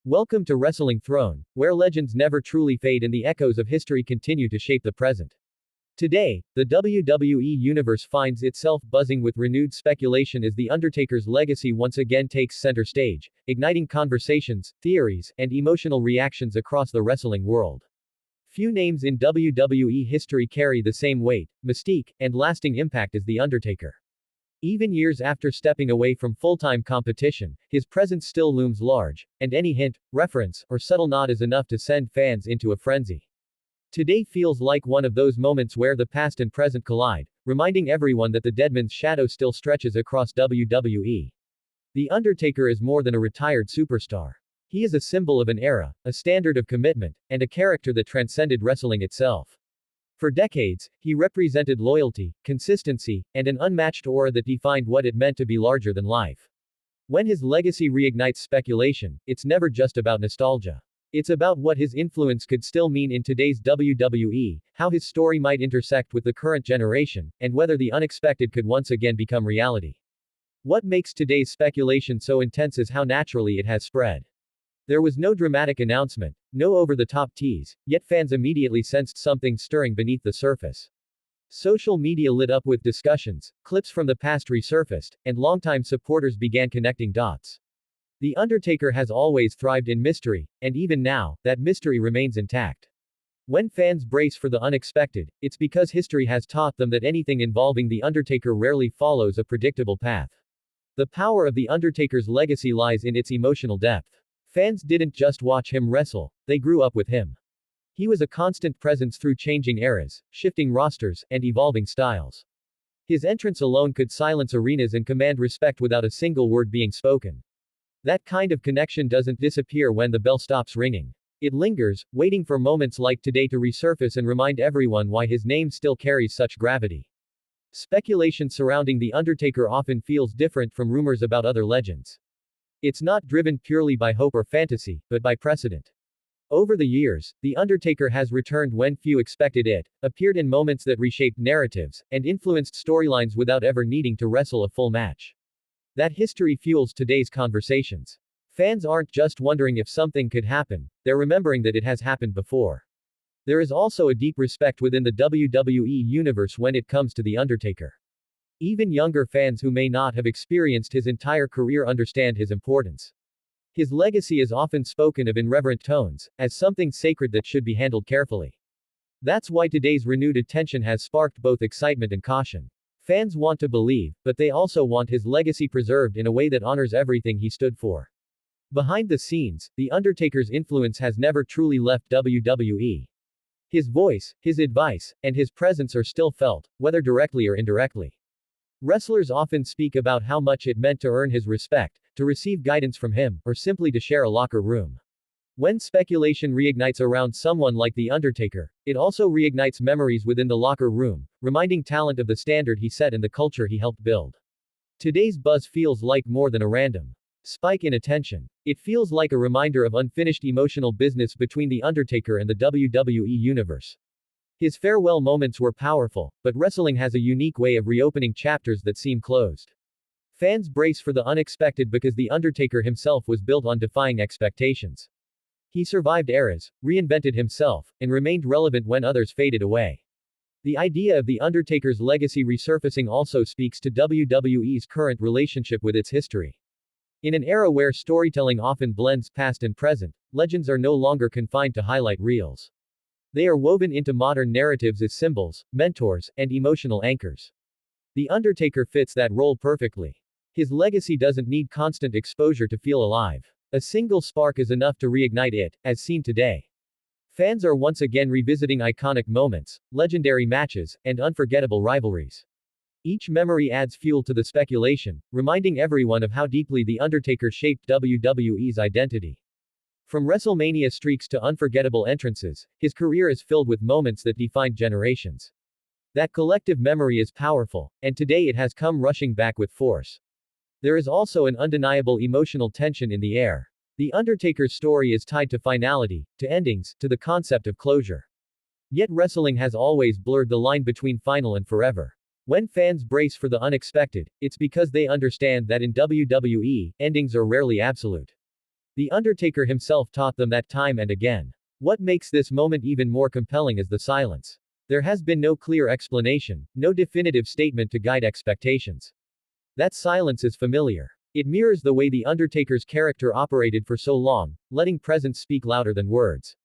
Welcome to Wrestling Throne, where legends never truly fade and the echoes of history continue to shape the present. Today, the WWE universe finds itself buzzing with renewed speculation as The Undertaker's legacy once again takes center stage, igniting conversations, theories, and emotional reactions across the wrestling world. Few names in WWE history carry the same weight, mystique, and lasting impact as The Undertaker. Even years after stepping away from full-time competition, his presence still looms large, and any hint, reference, or subtle nod is enough to send fans into a frenzy. Today feels like one of those moments where the past and present collide, reminding everyone that the Deadman's shadow still stretches across WWE. The Undertaker is more than a retired superstar. He is a symbol of an era, a standard of commitment, and a character that transcended wrestling itself. For decades, he represented loyalty, consistency, and an unmatched aura that defined what it meant to be larger than life. When his legacy reignites speculation, it's never just about nostalgia. It's about what his influence could still mean in today's WWE, how his story might intersect with the current generation, and whether the unexpected could once again become reality. What makes today's speculation so intense is how naturally it has spread. There was no dramatic announcement, no over-the-top tease, yet fans immediately sensed something stirring beneath the surface. Social media lit up with discussions, clips from the past resurfaced, and longtime supporters began connecting dots. The Undertaker has always thrived in mystery, and even now, that mystery remains intact. When fans brace for the unexpected, it's because history has taught them that anything involving The Undertaker rarely follows a predictable path. The power of The Undertaker's legacy lies in its emotional depth. Fans didn't just watch him wrestle, they grew up with him. He was a constant presence through changing eras, shifting rosters, and evolving styles. His entrance alone could silence arenas and command respect without a single word being spoken. That kind of connection doesn't disappear when the bell stops ringing. It lingers, waiting for moments like today to resurface and remind everyone why his name still carries such gravity. Speculation surrounding The Undertaker often feels different from rumors about other legends. It's not driven purely by hope or fantasy, but by precedent. Over the years, The Undertaker has returned when few expected it, appeared in moments that reshaped narratives, and influenced storylines without ever needing to wrestle a full match. That history fuels today's conversations. Fans aren't just wondering if something could happen, they're remembering that it has happened before. There is also a deep respect within the WWE universe when it comes to The Undertaker. Even younger fans who may not have experienced his entire career understand his importance. His legacy is often spoken of in reverent tones, as something sacred that should be handled carefully. That's why today's renewed attention has sparked both excitement and caution. Fans want to believe, but they also want his legacy preserved in a way that honors everything he stood for. Behind the scenes, The Undertaker's influence has never truly left WWE. His voice, his advice, and his presence are still felt, whether directly or indirectly. Wrestlers often speak about how much it meant to earn his respect, to receive guidance from him, or simply to share a locker room. When speculation reignites around someone like The Undertaker, it also reignites memories within the locker room, reminding talent of the standard he set and the culture he helped build. Today's buzz feels like more than a random spike in attention. It feels like a reminder of unfinished emotional business between The Undertaker and the WWE universe. His farewell moments were powerful, but wrestling has a unique way of reopening chapters that seem closed. Fans brace for the unexpected because The Undertaker himself was built on defying expectations. He survived eras, reinvented himself, and remained relevant when others faded away. The idea of The Undertaker's legacy resurfacing also speaks to WWE's current relationship with its history. In an era where storytelling often blends past and present, legends are no longer confined to highlight reels. They are woven into modern narratives as symbols, mentors, and emotional anchors. The Undertaker fits that role perfectly. His legacy doesn't need constant exposure to feel alive. A single spark is enough to reignite it, as seen today. Fans are once again revisiting iconic moments, legendary matches, and unforgettable rivalries. Each memory adds fuel to the speculation, reminding everyone of how deeply The Undertaker shaped WWE's identity. From WrestleMania streaks to unforgettable entrances, his career is filled with moments that defined generations. That collective memory is powerful, and today it has come rushing back with force. There is also an undeniable emotional tension in the air. The Undertaker's story is tied to finality, to endings, to the concept of closure. Yet wrestling has always blurred the line between final and forever. When fans brace for the unexpected, it's because they understand that in WWE, endings are rarely absolute. The Undertaker himself taught them that time and again. What makes this moment even more compelling is the silence. There has been no clear explanation, no definitive statement to guide expectations. That silence is familiar. It mirrors the way The Undertaker's character operated for so long, letting presence speak louder than words.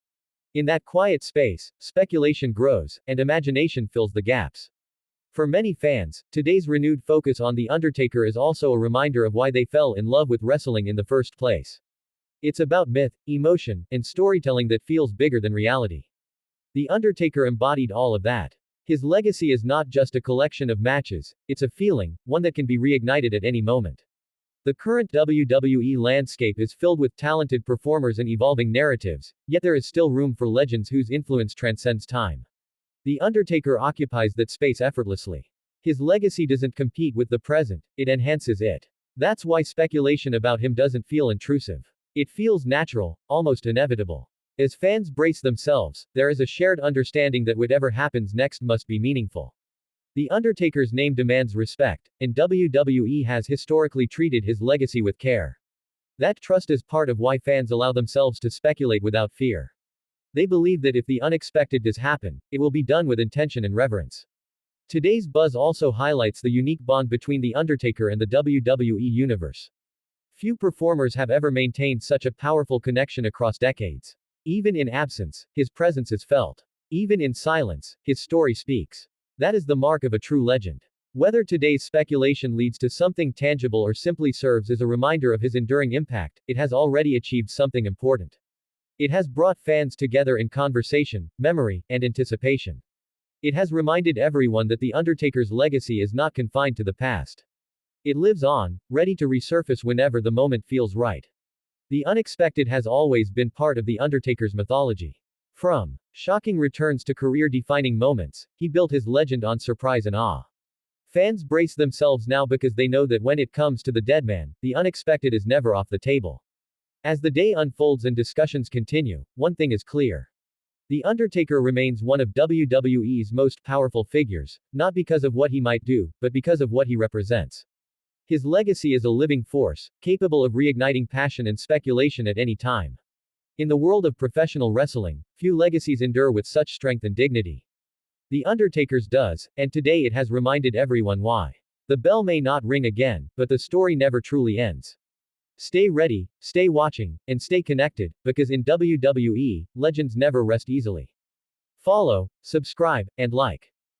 In that quiet space, speculation grows, and imagination fills the gaps. For many fans, today's renewed focus on The Undertaker is also a reminder of why they fell in love with wrestling in the first place. It's about myth, emotion, and storytelling that feels bigger than reality. The Undertaker embodied all of that. His legacy is not just a collection of matches, it's a feeling, one that can be reignited at any moment. The current WWE landscape is filled with talented performers and evolving narratives, yet there is still room for legends whose influence transcends time. The Undertaker occupies that space effortlessly. His legacy doesn't compete with the present, it enhances it. That's why speculation about him doesn't feel intrusive. It feels natural, almost inevitable. As fans brace themselves, there is a shared understanding that whatever happens next must be meaningful. The Undertaker's name demands respect, and WWE has historically treated his legacy with care. That trust is part of why fans allow themselves to speculate without fear. They believe that if the unexpected does happen, it will be done with intention and reverence. Today's buzz also highlights the unique bond between The Undertaker and the WWE Universe. Few performers have ever maintained such a powerful connection across decades. Even in absence, his presence is felt. Even in silence, his story speaks. That is the mark of a true legend. Whether today's speculation leads to something tangible or simply serves as a reminder of his enduring impact, it has already achieved something important. It has brought fans together in conversation, memory, and anticipation. It has reminded everyone that The Undertaker's legacy is not confined to the past. It lives on, ready to resurface whenever the moment feels right. The unexpected has always been part of The Undertaker's mythology. From shocking returns to career-defining moments, he built his legend on surprise and awe. Fans brace themselves now because they know that when it comes to the Deadman, the unexpected is never off the table. As the day unfolds and discussions continue, one thing is clear. The Undertaker remains one of WWE's most powerful figures, not because of what he might do, but because of what he represents. His legacy is a living force, capable of reigniting passion and speculation at any time. In the world of professional wrestling, few legacies endure with such strength and dignity. The Undertaker's does, and today it has reminded everyone why. The bell may not ring again, but the story never truly ends. Stay ready, stay watching, and stay connected, because in WWE, legends never rest easily. Follow, subscribe, and like.